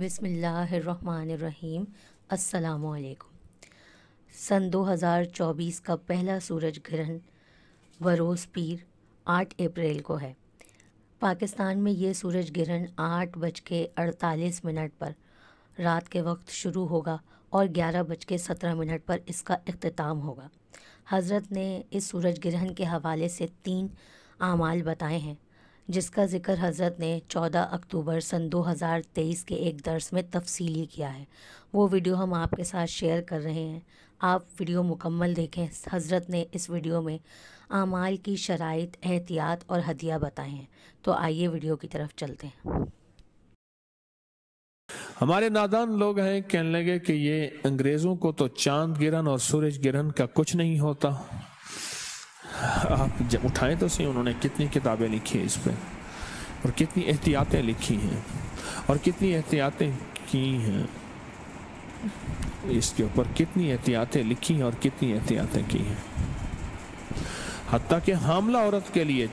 बिस्मिल्लाहिर्रहमानिर्रहीम। अस्सलामुअलैकुम। सन 2024 का पहला सूरज ग्रहण बरोज़ पीर 8 अप्रैल को है। पाकिस्तान में ये सूरज ग्रहण 8:48 पर रात के वक्त शुरू होगा और 11:17 पर इसका इख्तिताम होगा। हज़रत ने इस सूरज ग्रहण के हवाले से 3 आमाल बताए हैं, जिसका ज़िक्र हज़रत ने 14 अक्टूबर सन 2023 के एक दर्स में तफसीली किया है। वो वीडियो हम आपके साथ शेयर कर रहे हैं, आप वीडियो मुकम्मल देखें। हज़रत ने इस वीडियो में आमाल की शराइत, एहतियात और हदिया बताए हैं। तो आइए वीडियो की तरफ चलते हैं। हमारे नादान लोग हैं, कहने लगे कि ये अंग्रेज़ों को तो चांद गिरहन और सूरज ग्रहण का कुछ नहीं होता। आप जब उठाएं तो सही, उन्होंने कितनी किताबें लिखी हैं इस पर, और कितनी एहतियातें लिखी हैं, और कितनी एहतियातें की हैं इसके ऊपर, कितनी एहतियातें लिखी हैं और कितनी एहतियातें की हैं। हत्ता कि हामला औरत के लिए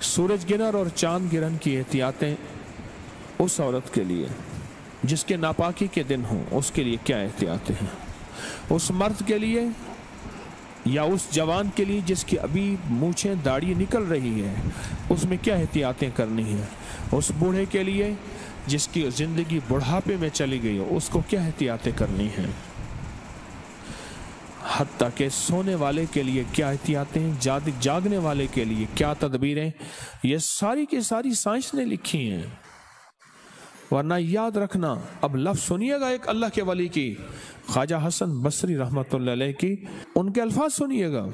सूरज ग्रहण और चांद ग्रहण की एहतियातें उस औरत के लिए जिसके नापाकी के दिन हो, उसके लिए क्या एहतियातें हैं। उस मर्द के लिए या उस जवान के लिए जिसकी अभी मूछें दाढ़ी निकल रही है, उसमें क्या एहतियातें करनी है। उस बूढ़े के लिए जिसकी ज़िंदगी बुढ़ापे में चली गई हो, उसको क्या एहतियातें करनी हैं। हत्ता के सोने वाले के लिए क्या एहतियातें, जागने वाले के लिए क्या तदबीरें, ये सारी की सारी साइंस ने लिखी हैं। वरना याद रखना, अब लफ्ज़ सुनिएगा एक अल्लाह के वली की, ख्वाजा हसन बसरी रहमतुल्लाह अलैह की, उनके अल्फाज सुनिएगा।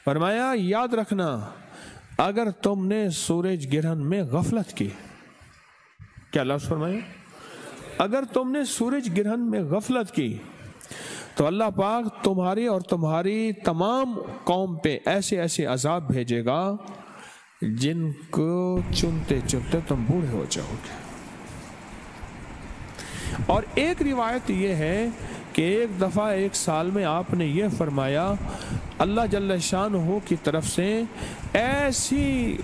फरमाया, याद रखना, अगर तुमने सूरज ग्रहण में गफलत की, क्या लफ्ज़ फरमाया, अगर तुमने सूरज ग्रहण में गफलत की तो अल्लाह पाक तुम्हारी और तुम्हारी तमाम कौम पे ऐसे ऐसे अजाब भेजेगा जिनको चुनते चुनते तुम बूढ़े हो जाओगे। और एक रिवायत ये है कि एक दफ़ा एक साल में आपने ये फरमाया, अल्लाह जल्ल शानहू की तरफ से ऐसी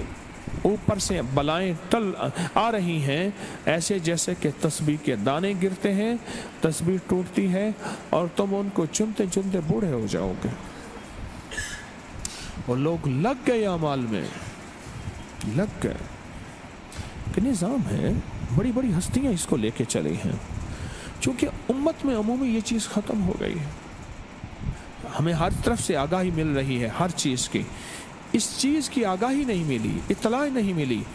ऊपर से बलाएं टल आ रही हैं, ऐसे जैसे कि तस्बीह के दाने गिरते हैं, तस्बीह टूटती है और तुम उनको चुनते चुनते बूढ़े हो जाओगे। और लोग लग गए अमाल में, लग गए कि निज़ाम है, बड़ी बड़ी हस्तियां इसको लेके चली हैं। चूँकि उम्मत में अमूमी ये चीज़ ख़त्म हो गई है, हमें हर तरफ से आगाही मिल रही है हर चीज़ की। इस चीज़ की आगाही नहीं मिली, इत्तला नहीं मिली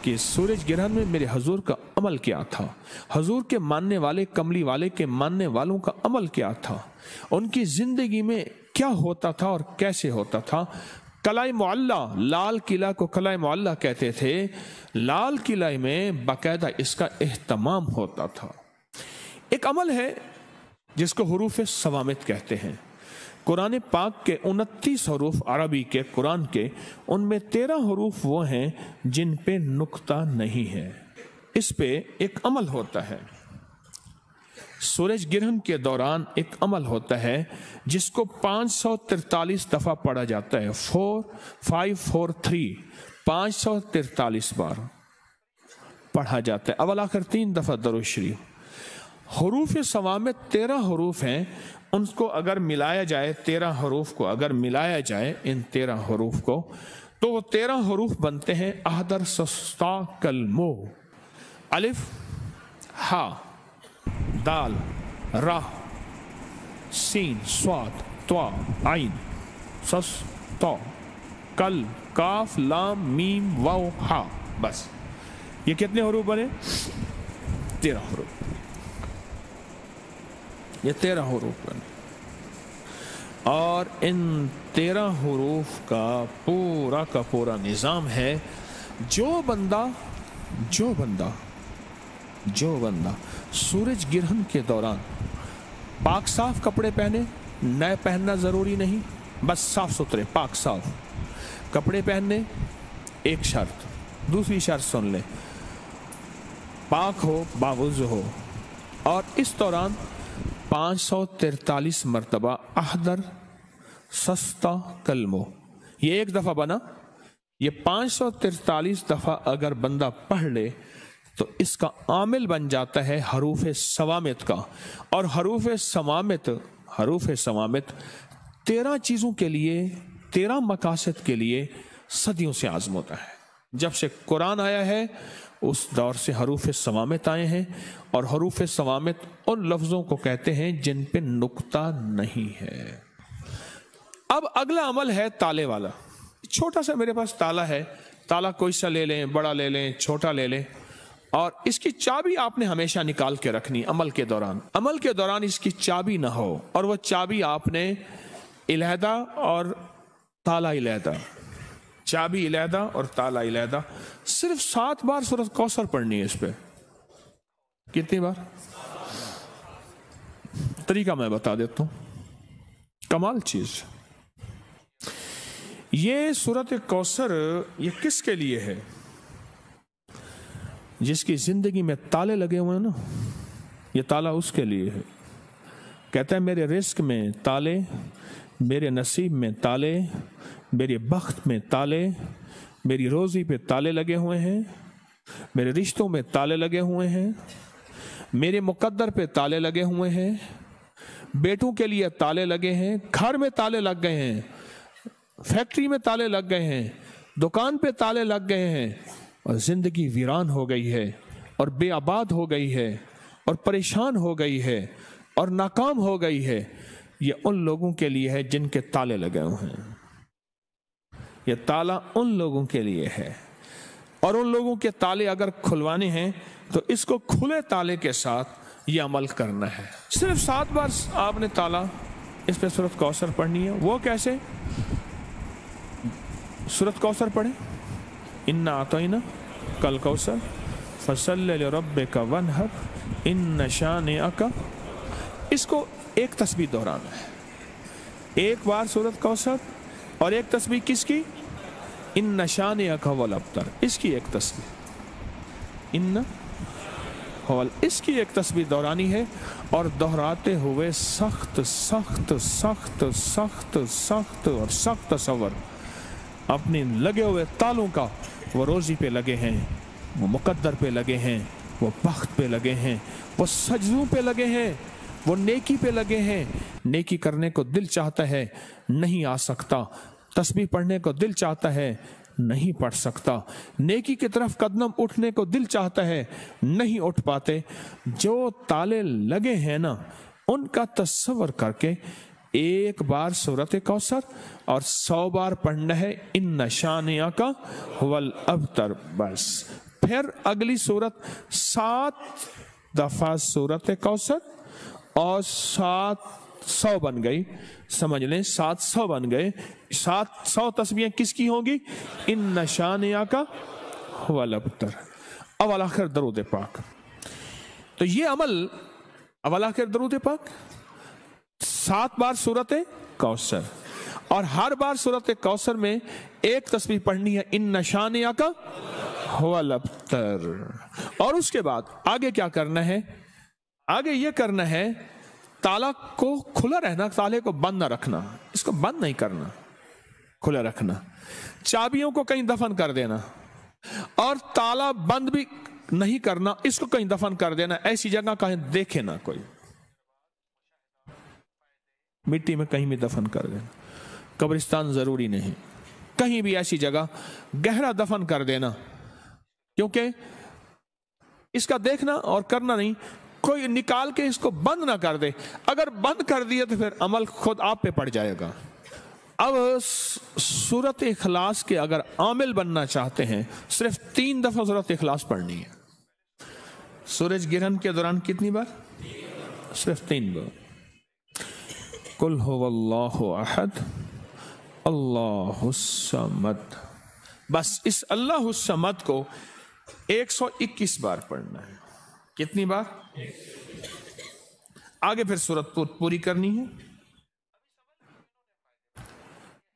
कि सूरज ग्रहण में मेरे हजूर का अमल क्या था, हजूर के मानने वाले, कमली वाले के मानने वालों का अमल क्या था, उनकी ज़िंदगी में क्या होता था और कैसे होता था। कलाए मुअल्ला, लाल किला को कलाए मुअल्ला कहते थे। लाल किला में बाकायदा इसका एहतमाम होता था। एक अमल है जिसको हुरूफ सवामित कहते हैं। कुरान पाक के 29 हरूफ अरबी के कुरान के, उनमें 13 हरूफ वो हैं जिन पे नुक्ता नहीं है। इस पे एक अमल होता है। सूरज ग्रहण के दौरान एक अमल होता है जिसको 543 दफा पढ़ा जाता है। 4543 543 बार पढ़ा जाता है। अवल आखिर 3 दफा दरूद शरीफ। हुरूफ सवा में 13 हरूफ हैं, उनको अगर मिलाया जाए, 13 हरूफ को अगर मिलाया जाए इन 13 हरूफ को, तो वो 13 हरूफ बनते हैं अहदर सस्ता कलमो। अलिफ, हा, दाल, रा, सीन, स्वाद, त्वा, आइन, सस, तौ, कल, काफ, लाम, मीम, वाव, हा। बस ये कितने हरूफ बने? 13 हरूफ। ये 13 हरूफ बने और इन 13 हरूफ का पूरा निज़ाम है। जो बंदा सूरज ग्रहण के दौरान पाक साफ कपड़े पहने, नए पहनना ज़रूरी नहीं, बस साफ सुथरे पाक साफ कपड़े पहनने, एक शर्त। दूसरी शर्त सुन ले, पाक हो, बावुज़ हो, और इस दौरान 543 मरतबा अहदर सस्ता कलमो, ये एक दफ़ा बना। ये 543 दफ़ा अगर बंदा पढ़ ले تو اس کا عامل بن جاتا ہے حروف صوامت کا، اور حروف صوامت 13 چیزوں کے لیے، 13 مقاصد کے لیے صدیوں سے عزم ہوتا ہے۔ جب سے قرآن آیا ہے اس دور سے حروف صوامت آئے ہیں، اور حروف صوامت ان لفظوں کو کہتے ہیں جن پہ نقطہ نہیں ہے۔ اب اگلا عمل ہے تالے والا۔ چھوٹا سا میرے پاس تالا ہے، تالا کوئی سا لے لیں، بڑا لے لیں، چھوٹا لے لیں، اور اس کی چابی آپ نے ہمیشہ نکال کے رکھنی عمل کے دوران اس کی چابی نہ ہو، اور وہ چابی آپ نے علیحدہ اور تالا علیحدہ، چابی علیحدہ اور تالا علیحدہ۔ صرف 7 بار سورۃ کوثر پڑھنی ہے اس پہ۔ کتنی بار؟ طریقہ میں بتا دیتا ہوں، کمال چیز۔ یہ سورۃ کوثر یہ کس کے لیے ہے؟ جس کی زندگی میں تالے لگے ہوئے ہیں نا، یہ تالا اس کے لیے ہے۔ کہتا ہے میرے رزق میں تالے، میرے نصیب میں تالے، میرے بخت میں تالے، میری روزی پہ تالے لگے ہوئے ہیں، میرے رشتوں میں تالے لگے ہوئے ہیں، میرے مقدر پہ تالے لگے ہوئے ہیں، بیٹوں کے لیے تالے لگے ہیں، گھر میں تالے لگ گئے ہیں، فیکٹری میں تالے لگ گئے ہیں، دکان پہ تالے لگ گئے ہیں، اور زندگی ویران ہو گئی ہے، اور بے آباد ہو گئی ہے، اور پریشان ہو گئی ہے، اور ناکام ہو گئی ہے۔ یہ ان لوگوں کے لیے ہے جن کے تالے لگے ہوئے ہیں۔ یہ تالا ان لوگوں کے لیے ہے، اور ان لوگوں کے تالے اگر کھلوانے ہیں تو اس کو کھلے تالے کے ساتھ یہ عمل کرنا ہے۔ صرف 7 بار آپ نے تالا اس پہ سورۃ کوثر پڑھنی ہے۔ وہ کیسے؟ سورۃ کوثر پڑھیں، اِنَّا أَعْطَيْنَاكَ الْكَوْثَرَ فَصَلِّ لِرَبِّكَ وَانْحَرْ إِنَّ شَانِئَكَ۔ اس کو ایک تسبیح دہرانا ہے، ایک بار سورۃ کوثر، اور ایک تسبیح کس کی؟ إِنَّ شَانِئَكَ هُوَ الْأَبْتَرُ، اس کی ایک تسبیح، اس کی ایک تسبیح دہرانی ہے، اور دہراتے ہوئے سخت سخت سخت سخت سخت اور سخت تصور اپنے لگے ہوئے تالوں کا۔ وہ روزی پہ لگے ہیں، وہ مقدر پہ لگے ہیں، وہ بخت پہ لگے ہیں، وہ سجدوں پہ لگے ہیں، وہ نیکی پہ لگے ہیں۔ نیکی کرنے کو دل چاہتا ہے، نہیں آ سکتا۔ تسبیح پڑھنے کو دل چاہتا ہے، نہیں پڑھ سکتا۔ نیکی کی طرف قدم اٹھنے کو دل چاہتا ہے، نہیں اٹھ پاتے۔ جو تالے لگے ہیں نا، ان کا تصور کر کے ایک بار سورۃ کوثر اور 100 بار پڑھنا ہے ان شانئک هو الابتر، بس۔ پھر اگلی سورت 7 دفعہ سورۃ کوثر اور 700 بن گئی، سمجھ لیں 700 بن گئے۔ 700 تسبیحیں کس کی ہوں گی؟ ان شانئک هو الابتر۔ اول آخر درود پاک۔ تو یہ عمل اول آخر درود پاک، 7 بار سورۃ کوثر، اور ہر بار سورۃ کوثر میں ایک تسبیح پڑھنی ہے ان شانئک هو الابتر۔ اور اس کے بعد آگے کیا کرنا ہے؟ آگے یہ کرنا ہے تالا کو کھلا رہنا، تالے کو بند نہ رکھنا، اس کو بند نہیں کرنا، کھلا رکھنا۔ چابیوں کو کہیں دفن کر دینا، اور تالا بند بھی نہیں کرنا، اس کو کہیں دفن کر دینا، ایسی جگہ کہیں دیکھے نہ کوئی، مٹی میں کہیں بھی دفن کر دینا۔ قبرستان ضروری نہیں، کہیں بھی ایسی جگہ گہرا دفن کر دینا، کیونکہ اس کا دیکھنا اور کرنا نہیں، کوئی نکال کے اس کو بند نہ کر دے۔ اگر بند کر دیے تو پھر عمل خود آپ پہ پڑ جائے گا۔ اب سورۃ اخلاص کے اگر عامل بننا چاہتے ہیں، صرف 3 دفعہ سورۃ اخلاص پڑھنی ہے۔ سورج گرہن کے دوران کتنی بار؟ صرف 3 بار۔ قل هو اللہ احد اللہ الصمد، بس اس اللہ الصمد کو 121 بار پڑھنا ہے۔ کتنی بار؟ آگے پھر سورت پوری کرنی ہے،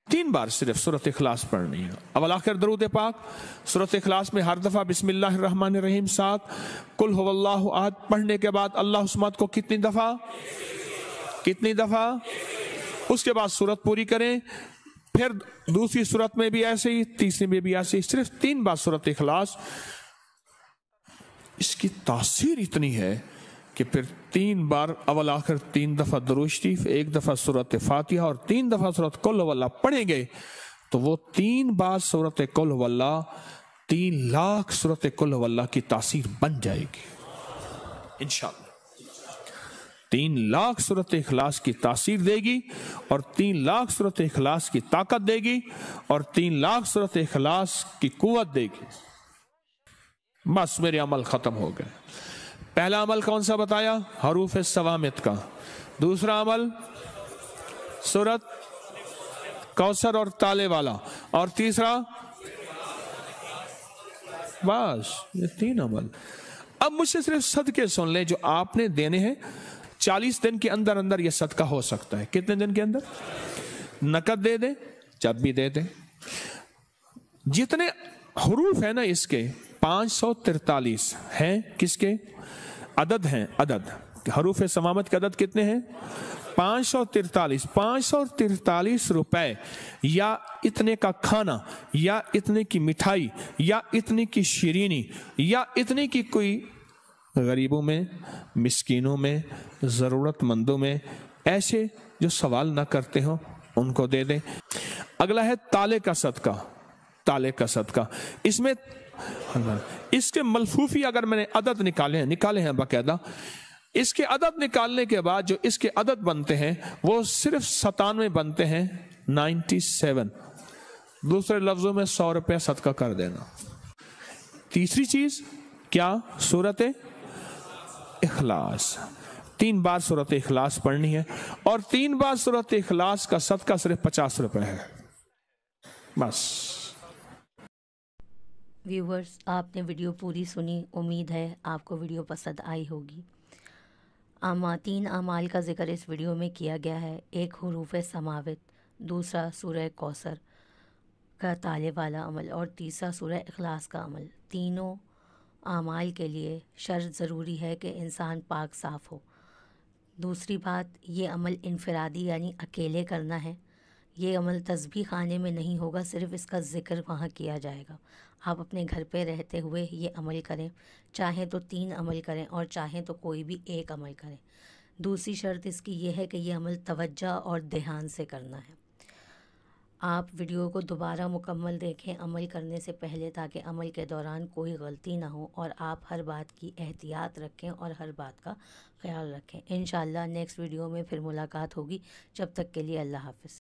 3 بار صرف سورۃ اخلاص پڑھنی ہے۔ اول آخر درود پاک۔ سورۃ اخلاص میں ہر دفعہ بسم اللہ الرحمن الرحیم 7، قل هو اللہ احد پڑھنے کے بعد اللہ الصمد کو کتنی دفعہ؟ کتنی دفعہ؟ اس کے بعد سورت پوری کریں، پھر دوسری سورت میں بھی ایسے ہی، تیسری میں بھی ایسے ہی، صرف 3 بار سورۃ اخلاص۔ इसकी तासीर इतनी है कि फिर 3 बार अवल आखिर 3 दफा दुरूद शरीफ, 1 दफा सूरत फातिहा और 3 दफा सूरत कुल हुवल्लाह पढ़ेंगे तो वो 3 बार सूरत कुल हुवल्लाह 3 लाख सूरत कुल हुवल्लाह की तासीर बन जाएगी इंशाअल्लाह। 3 लाख सूरत इखलास की तासीर देगी और 3 लाख सूरत इखलास की ताकत देगी और 3 लाख सूरत इखलास की कुव्वत देगी। बस मेरे अमल खत्म हो गए। पहला अमल कौन सा बताया? हरूफ सवामित का। दूसरा अमल सूरत कौसर और ताले वाला। और तीसरा, बस ये 3 अमल। अब मुझसे सिर्फ सदके सुन ले जो आपने देने हैं। 40 दिन के अंदर अंदर ये सदका हो सकता है। कितने दिन के अंदर? नकद दे दे, जब भी दे दे। जितने हरूफ है ना इसके 543 हैं। किसके अदद हैं? अदद हरूफ समामत के अदद कितने हैं? 543। 543 रुपए या इतने का खाना या इतने की मिठाई या इतने की शीरीनी या इतने की कोई गरीबों में, मिस्कीनों में, ज़रूरतमंदों में, ऐसे जो सवाल ना करते हो उनको दे दें। अगला है ताले का सदका। ताले का सदका, इसमें इसके मलफूफी अगर मैंने अदद निकाले हैं बाकायदा, इसके अदद निकालने के बाद जो इसके अदद बनते हैं वो सिर्फ 97 बनते हैं। 97। दूसरे लफ्जों में 100 रुपया सदका कर देना। तीसरी चीज क्या? सूरत इखलास। 3 बार सूरत इखलास पढ़नी है और 3 बार सूरत इखलास का सदका सिर्फ 50 रुपए है। बस। व्यूवर्स, आपने वीडियो पूरी सुनी। उम्मीद है आपको वीडियो पसंद आई होगी। 3 अमाल का जिक्र इस वीडियो में किया गया है। एक हुरूफ समावित, दूसरा सूरह कौसर का ताले वाला अमल और तीसरा सूरह इखलास का अमल। तीनों अमाल के लिए शर्त ज़रूरी है कि इंसान पाक साफ़ हो। दूसरी बात, ये अमल इनफरादी यानी अकेले करना है। ये अमल तस्बीह खाने में नहीं होगा, सिर्फ़ इसका ज़िक्र वहाँ किया जाएगा। आप अपने घर पे रहते हुए ये अमल करें, चाहें तो 3 अमल करें और चाहें तो कोई भी एक अमल करें। दूसरी शर्त इसकी ये है कि ये अमल तवज्जो और ध्यान से करना है। आप वीडियो को दोबारा मुकम्मल देखें अमल करने से पहले, ताकि अमल के दौरान कोई गलती ना हो और आप हर बात की एहतियात रखें और हर बात का ख्याल रखें। इंशाअल्लाह नेक्स्ट वीडियो में फिर मुलाकात होगी। जब तक के लिए अल्लाह हाफ़िज़।